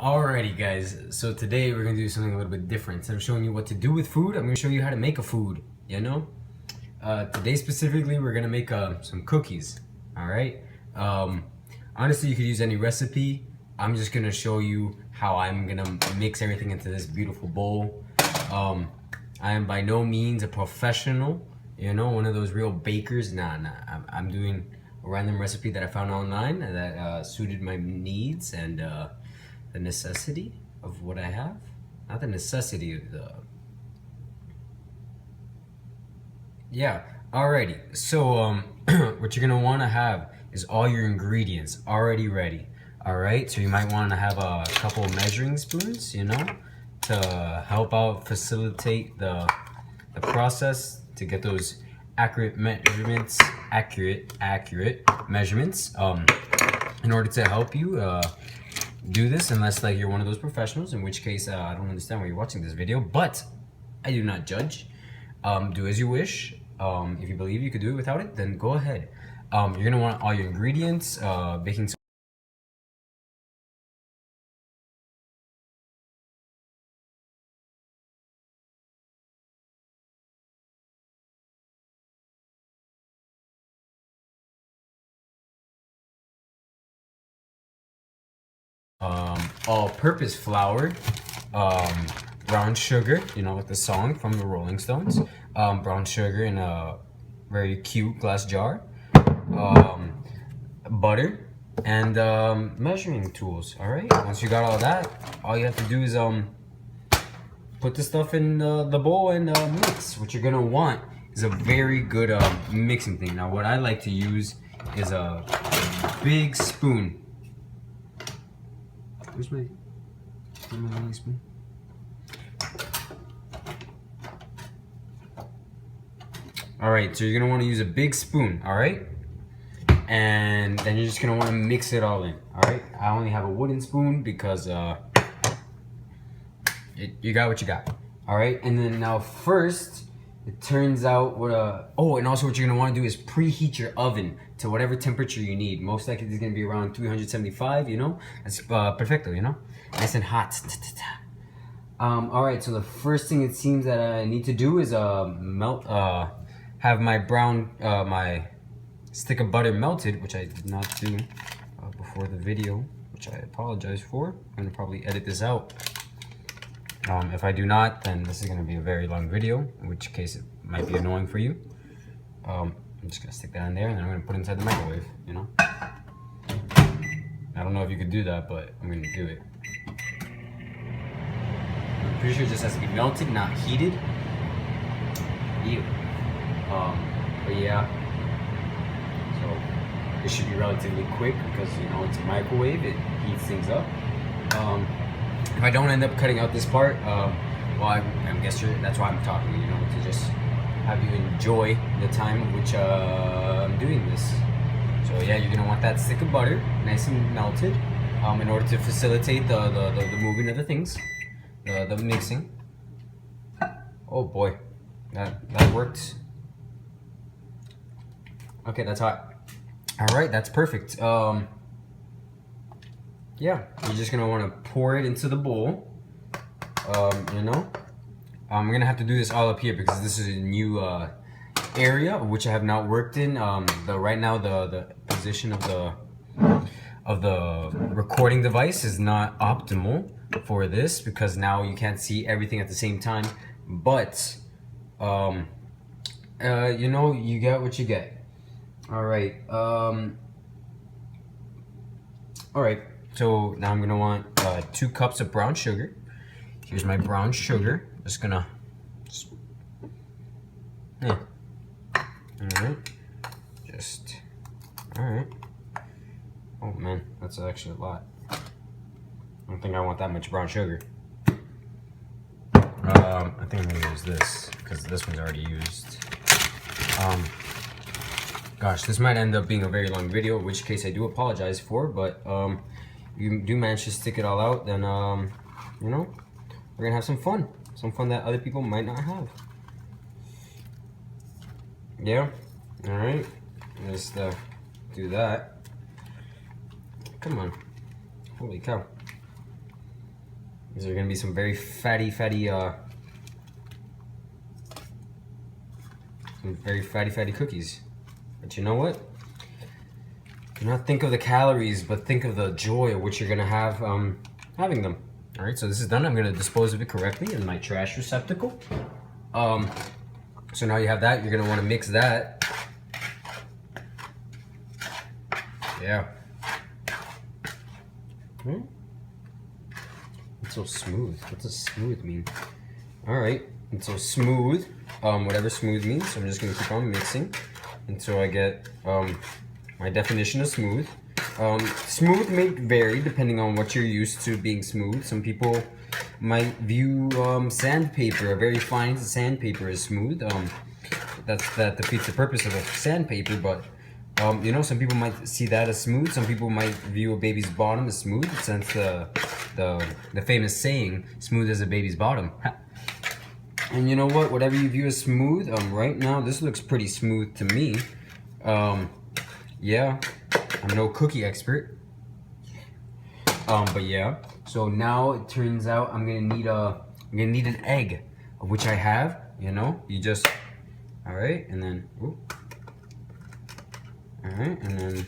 Alrighty guys, so today we're gonna do something a little bit different. Instead of showing you what to do with food, I'm gonna show you how to make a food, you know? Today specifically, we're gonna make some cookies, alright? Honestly, you could use any recipe. I'm just gonna show you how I'm gonna mix everything into this beautiful bowl. I am by no means a professional, you know, one of those real bakers. Nah. I'm doing a random recipe that I found online that suited my needs and the necessity of what I have. Not the necessity of the... Yeah, alrighty. So what you're gonna wanna have is all your ingredients already ready. Alright, so you might wanna have a couple of measuring spoons, you know, to help out facilitate the process to get those accurate measurements, accurate measurements in order to help you do this, unless like you're one of those professionals, in which case I don't understand why you're watching this video, but I do not judge. Do as you wish. If you believe you could do it without it, then go ahead. You're gonna want all your ingredients, baking soda, all-purpose flour, brown sugar, you know, with the song from the Rolling Stones, brown sugar in a very cute glass jar, butter, and measuring tools. All right, once you got all that, all you have to do is put the stuff in the bowl and mix. What you're gonna want is a very good mixing thing. Now what I like to use is a big spoon. Where's my little spoon? All right, so you're gonna want to use a big spoon, all right? And then you're just gonna want to mix it all in, all right? I only have a wooden spoon because you got what you got, all right? And then now first, it turns out what oh, and also what you're gonna want to do is preheat your oven to whatever temperature you need. Most likely it's gonna be around 375, you know? That's perfecto, you know? Nice and hot. All right, so the first thing it seems that I need to do is have my my stick of butter melted, which I did not do before the video, which I apologize for. I'm gonna probably edit this out. If I do not, then this is gonna be a very long video, in which case it might be annoying for you. I'm just gonna stick that in there and then I'm gonna put it inside the microwave, you know? I don't know if you could do that, but I'm gonna do it. I'm pretty sure it just has to be melted, not heated. Ew. But yeah, so it should be relatively quick because, you know, it's a microwave, it heats things up. If I don't end up cutting out this part, well, I guess that's why I'm talking, you know, to just have you enjoy the time in which I'm doing this. So yeah, you're gonna want that stick of butter nice and melted in order to facilitate the moving of the things, the mixing. Oh boy, that worked. Okay, that's hot. All right, that's perfect. Yeah, you're just gonna want to pour it into the bowl. You know, I'm gonna have to do this all up here because this is a new area which I have not worked in. Right now the position of the recording device is not optimal for this because now you can't see everything at the same time. But you know, you get what you get. All right. All right. So now I'm gonna want 2 cups of brown sugar. Here's my brown sugar. Just gonna. Yeah. All right. All right. Oh man, that's actually a lot. I don't think I want that much brown sugar. I think I'm gonna use this because this one's already used. Gosh, this might end up being a very long video, in which case I do apologize for, but you do manage to stick it all out, then you know, we're gonna have some fun that other people might not have. Yeah. All right. Just do that. Come on. Holy cow. These are gonna be some very fatty cookies. But you know what? Do not think of the calories, but think of the joy of what you're gonna have having them. All right, so this is done. I'm gonna dispose of it correctly in my trash receptacle. So now you have that. You're gonna want to mix that. Yeah. It's so smooth. What does smooth mean? All right, it's so smooth. Whatever smooth means. So I'm just gonna keep on mixing until I get my definition of smooth. Smooth may vary depending on what you're used to being smooth. Some people might view sandpaper, a very fine sandpaper, as smooth. That defeats the purpose of a sandpaper, but you know, some people might see that as smooth. Some people might view a baby's bottom as smooth, since the famous saying, "Smooth as a baby's bottom." And you know what? Whatever you view as smooth, right now this looks pretty smooth to me. Yeah, I'm no cookie expert. But yeah. So now it turns out I'm gonna need an egg, of which I have. You know, you just, all right, and then, ooh. All right, and then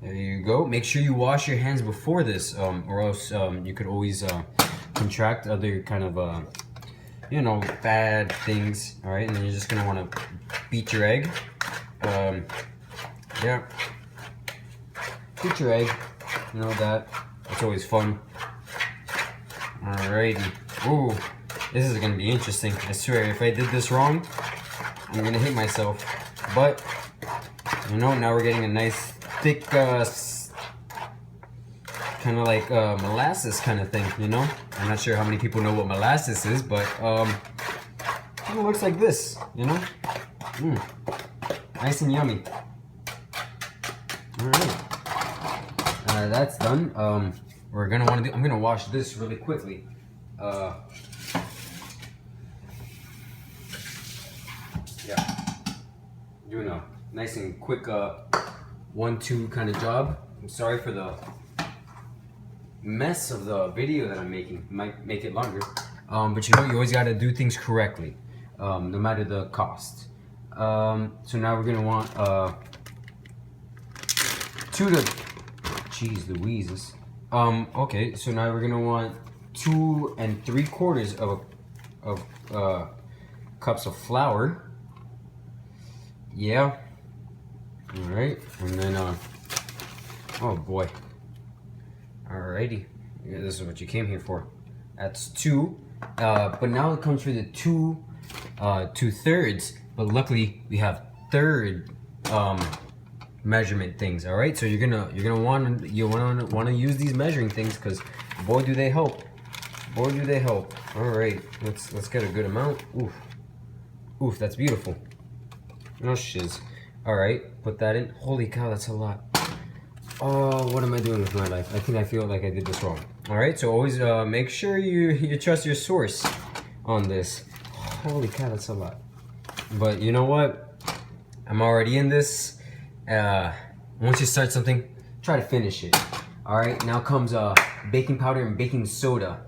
there you go. Make sure you wash your hands before this, or else you could always contract other kind of you know, bad things. All right, and then you're just gonna want to beat your egg. Yeah, beat your egg. You know that. It's always fun. Alrighty. Ooh, this is gonna be interesting. I swear, if I did this wrong, I'm gonna hate myself. But you know, now we're getting a nice thick, kind of like molasses kind of thing. You know, I'm not sure how many people know what molasses is, but it looks like this. You know, nice and yummy. All right, that's done. We're gonna want to do. I'm gonna wash this really quickly. Yeah, doing a nice and quick 1-2 kind of job. I'm sorry for the mess of the video that I'm making. Might make it longer, but you know, you always gotta do things correctly, no matter the cost. So now we're gonna want 2 to, jeez Louises. Okay, so now we're gonna want 2 3/4 of cups of flour. Yeah. All right, and then oh boy. Alrighty, yeah, this is what you came here for. That's 2. But now it comes for the 2/3. But luckily we have third measurement things. All right, so you're gonna want to use these measuring things, because boy do they help. Boy do they help. All right, let's get a good amount. Oof, that's beautiful. No shiz. All right, put that in. Holy cow, that's a lot. Oh, what am I doing with my life? I think I feel like I did this wrong. All right, so always make sure you trust your source on this. Holy cow, that's a lot. But you know what? I'm already in this. Once you start something, try to finish it. All right, now comes baking powder and baking soda.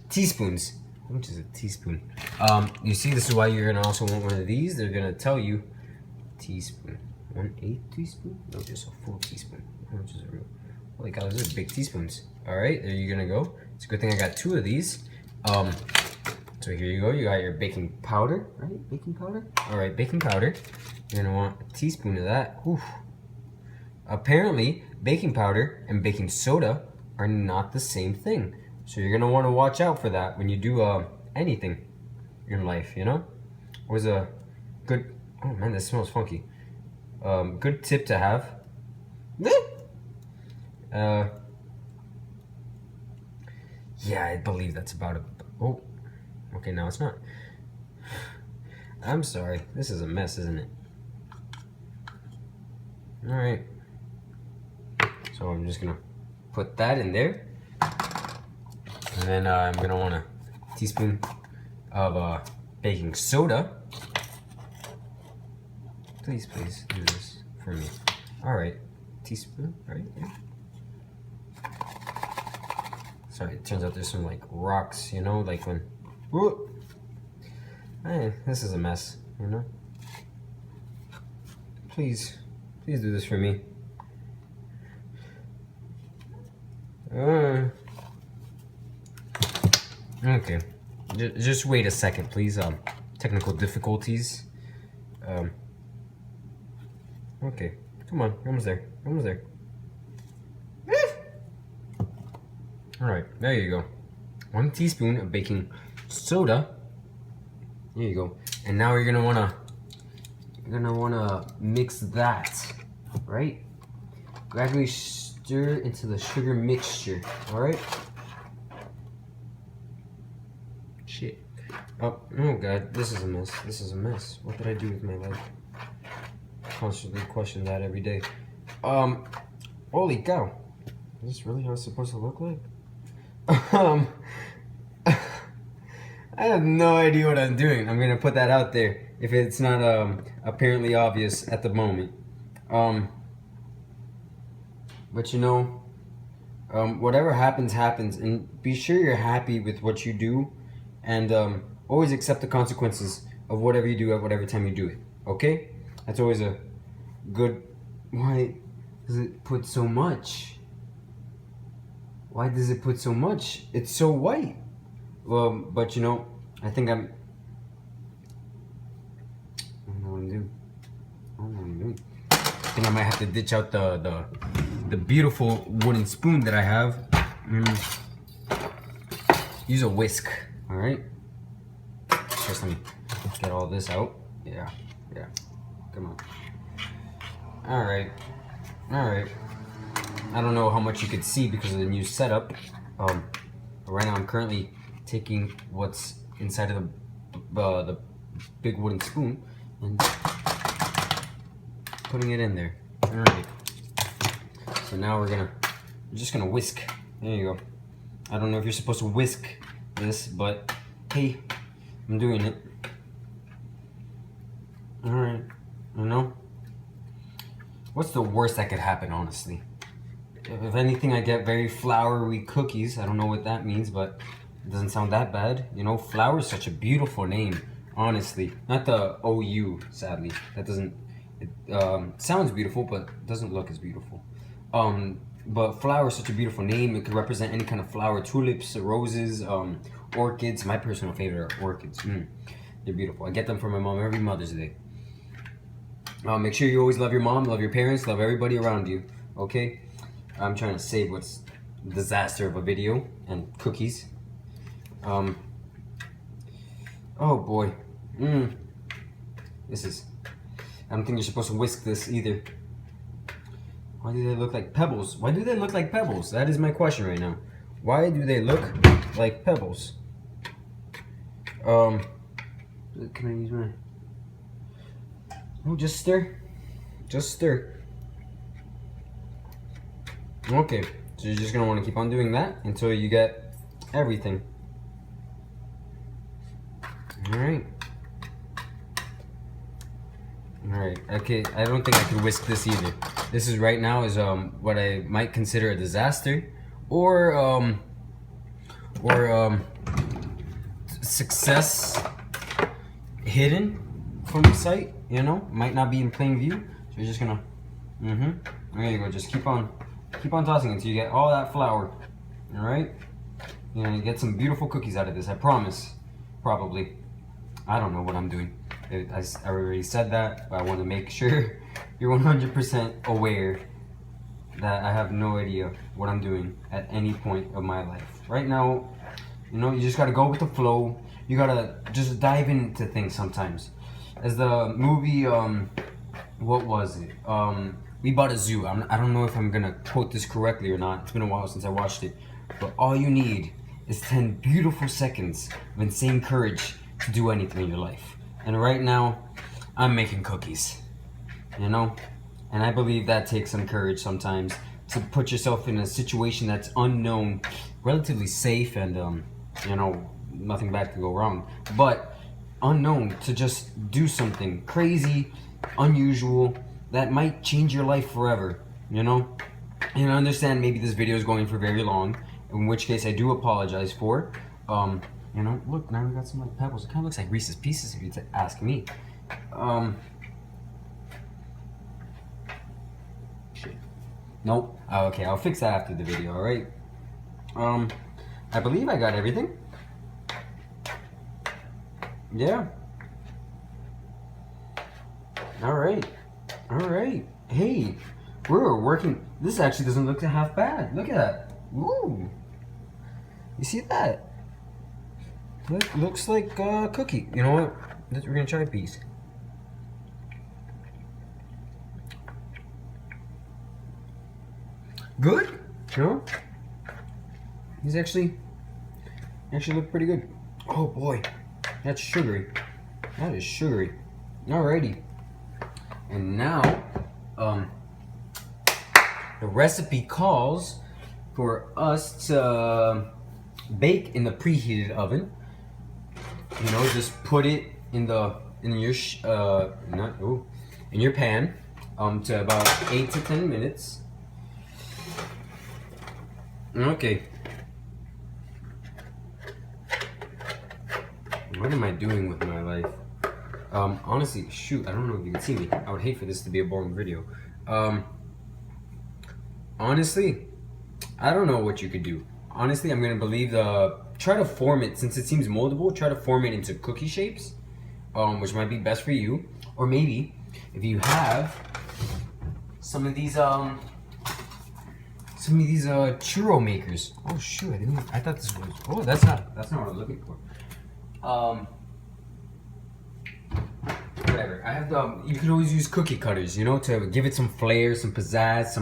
Teaspoons. How much is a teaspoon? You see, this is why you're gonna also want one of these. They're gonna tell you teaspoon. 1/8 teaspoon? No, just a full teaspoon. How much is it real? Holy cow, those are big teaspoons. All right, there you're gonna go. It's a good thing I got 2 of these. So here you go. You got your baking powder, right? Baking powder. All right, baking powder. You're gonna want a teaspoon of that. Oof. Apparently, baking powder and baking soda are not the same thing. So you're gonna want to watch out for that when you do anything in life. You know, was a good. Oh man, this smells funky. Good tip to have. Yeah, I believe that's about it. Oh, okay, now it's not. I'm sorry. This is a mess, isn't it? All right. So I'm just gonna put that in there. And then I'm gonna want a teaspoon of baking soda. Please do this for me. All right, teaspoon, right? Yeah. Sorry, it turns out there's some like rocks, you know, like when, whoop. Hey, this is a mess, you know. Please do this for me. Okay, just wait a second, please. Technical difficulties. Okay, come on, almost there, almost there. All right, there you go. 1 teaspoon of baking soda. There you go. And now you're gonna wanna mix that, right? Gradually stir into the sugar mixture. All right. Shit. Oh God, this is a mess. This is a mess. What did I do with my life? Constantly question that every day. Holy cow. Is this really how it's supposed to look like? I have no idea what I'm doing. I'm gonna put that out there if it's not apparently obvious at the moment. But you know, whatever happens, happens, and be sure you're happy with what you do, and always accept the consequences of whatever you do at whatever time you do it. Okay? That's always a good. Why does it put so much? Why does it put so much? It's so white. Well, but you know, I think I don't know what I'm doing. I don't know what I'm doing. I think I might have to ditch out the beautiful wooden spoon that I have. Use a whisk. All right. Just let me get all this out. Yeah. Come on. All right. I don't know how much you could see because of the new setup. But right now I'm currently taking what's inside of the big wooden spoon and putting it in there. All right. So now we're just gonna whisk. There you go. I don't know if you're supposed to whisk this, but hey, I'm doing it. All right. You know, what's the worst that could happen, honestly? If anything, I get very floury cookies. I don't know what that means, but it doesn't sound that bad. You know, flour is such a beautiful name, honestly. Not the OU, sadly. That doesn't, it sounds beautiful, but doesn't look as beautiful. But flower is such a beautiful name. It could represent any kind of flower, tulips, roses, orchids. My personal favorite are orchids. They're beautiful. I get them for my mom every Mother's Day. Make sure you always love your mom, love your parents, love everybody around you, okay? I'm trying to save what's a disaster of a video and cookies. Oh boy. This is, I don't think you're supposed to whisk this either. Why do they look like pebbles? Why do they look like pebbles? That is my question right now. Why do they look like pebbles? Can I use my... Oh, just stir. Just stir. Okay, so you're just gonna want to keep on doing that until you get everything. Alright. Alright, okay, I don't think I could whisk this either. This is right now is what I might consider a disaster, or success hidden from the sight, you know, might not be in plain view. So you're just gonna, there you go, just keep on tossing until you get all that flour. All right, you're gonna get some beautiful cookies out of this, I promise. Probably. I don't know what I'm doing. I already said that, but I want to make sure you're 100% aware that I have no idea what I'm doing at any point of my life. Right now, you know, you just gotta go with the flow. You gotta just dive into things sometimes. As the movie, what was it? We Bought a Zoo. I don't know if I'm gonna quote this correctly or not. It's been a while since I watched it. But all you need is 10 beautiful seconds of insane courage to do anything in your life. And right now, I'm making cookies, you know? And I believe that takes some courage sometimes to put yourself in a situation that's unknown, relatively safe, and, you know, nothing bad could go wrong. But unknown, to just do something crazy, unusual, that might change your life forever, you know? And I understand maybe this video is going for very long, in which case I do apologize for. You know, look, now we got some like pebbles. It kind of looks like Reese's Pieces if you ask me. Shit. Nope. Okay, I'll fix that after the video. All right. I believe I got everything. Yeah. All right. All right. Hey, we're working. This actually doesn't look half bad. Look at that. Ooh. You see that? Looks like a cookie. You know what? We're gonna try a piece. Good. You know? These actually look pretty good. Oh boy, that's sugary. That is sugary. Alrighty. And now, the recipe calls for us to bake in the preheated oven. You know, just put it in your pan to about 8 to 10 minutes. Okay. What am I doing with my life? Honestly, shoot, I don't know if you can see me. I would hate for this to be a boring video. Honestly, I don't know what you could do. Honestly, I'm gonna believe try to form it, since it seems moldable, try to form it into cookie shapes, which might be best for you. Or maybe, if you have some of these churro makers. Oh shoot, I thought this was, oh, that's not what I'm looking for. Whatever. I have you could always use cookie cutters, you know, to give it some flair, some pizzazz,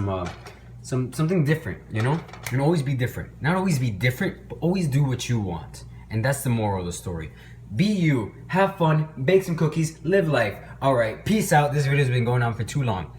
something different, you know? You can always be different. Not always be different, but always do what you want. And that's the moral of the story. Be you, have fun, bake some cookies, live life. Alright, peace out. This video's been going on for too long.